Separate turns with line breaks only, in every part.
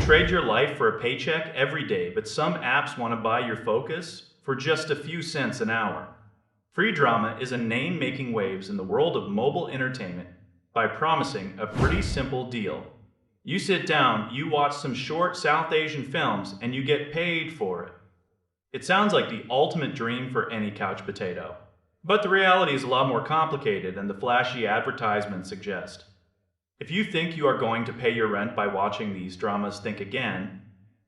trade your life for a paycheck every day, but some apps want to buy your focus for just a few cents an hour. Free drama is a name making waves in the world of mobile entertainment by promising a pretty simple deal. You sit down, you watch some short South Asian films, and you get paid for it. It sounds like the ultimate dream for any couch potato. But the reality is a lot more complicated than the flashy advertisements suggest. If you think you are going to pay your rent by watching these dramas, think again.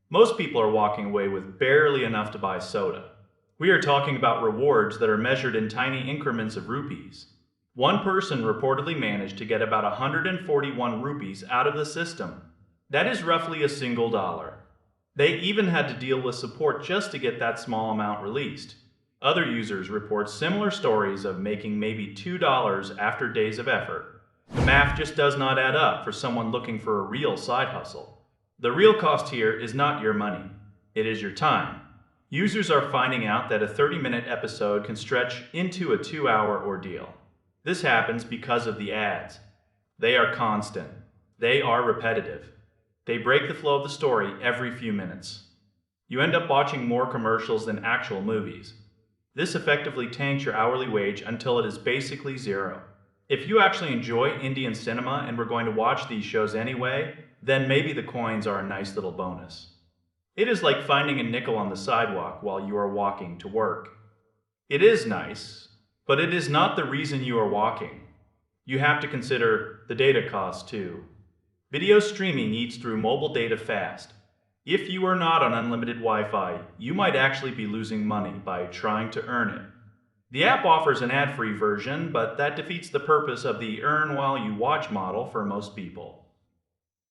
Most people are walking away with barely enough to buy soda. We are talking about rewards that are measured in tiny increments of rupees. One person reportedly managed to get about 141 rupees out of the system. That is roughly a single dollar. They even had to deal with support just to get that small amount released. Other users report similar stories of making maybe $2 after days of effort. The math just does not add up for someone looking for a real side hustle. The real cost here is not your money, it is your time. Users are finding out that a 30-minute episode can stretch into a 2-hour ordeal. This happens because of the ads. They are constant. They are repetitive. They break the flow of the story every few minutes. You end up watching more commercials than actual movies. This effectively tanks your hourly wage until it is basically zero. If you actually enjoy Indian cinema and we're going to watch these shows anyway, then maybe the coins are a nice little bonus. It is like finding a nickel on the sidewalk while you are walking to work. It is nice, but it is not the reason you are walking. You have to consider the data cost too. Video streaming eats through mobile data fast. If you are not on unlimited Wi-Fi, you might actually be losing money by trying to earn it. The app offers an ad-free version, but that defeats the purpose of the earn while you watch model for most people.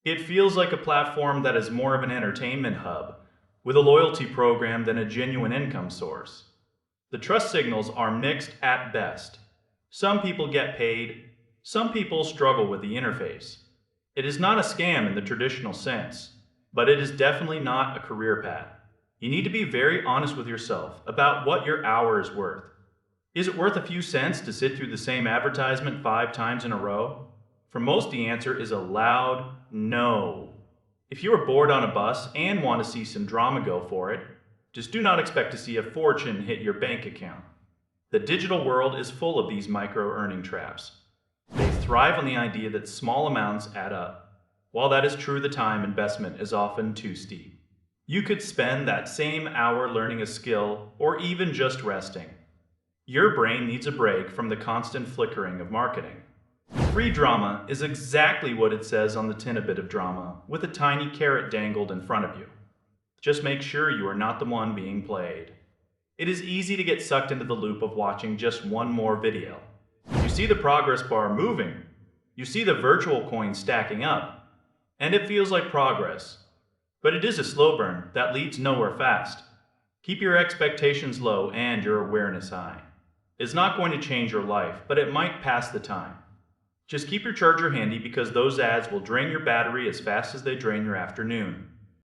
It feels like a platform that is more of an entertainment hub, with a loyalty program than a genuine income source. The trust signals are mixed at best. Some people get paid, some people struggle with the interface. It is not a scam in the traditional sense, but it is definitely not a career path. You need to be very honest with yourself about what your hour is worth. Is it worth a few cents to sit through the same advertisement 5 times in a row? For most, the answer is a loud no. If you are bored on a bus and want to see some drama, go for it. Just do not expect to see a fortune hit your bank account. The digital world is full of these micro-earning traps. They thrive on the idea that small amounts add up. While that is true, the time investment is often too steep. You could spend that same hour learning a skill or even just resting. Your brain needs a break from the constant flickering of marketing. Free drama is exactly what it says on the tin, a bit of drama, with a tiny carrot dangled in front of you. Just make sure you are not the one being played. It is easy to get sucked into the loop of watching just one more video. You see the progress bar moving. You see the virtual coins stacking up. And it feels like progress. But it is a slow burn that leads nowhere fast. Keep your expectations low and your awareness high. It's not going to change your life, but it might pass the time. Just keep your charger handy because those ads will drain your battery as fast as they drain your afternoon.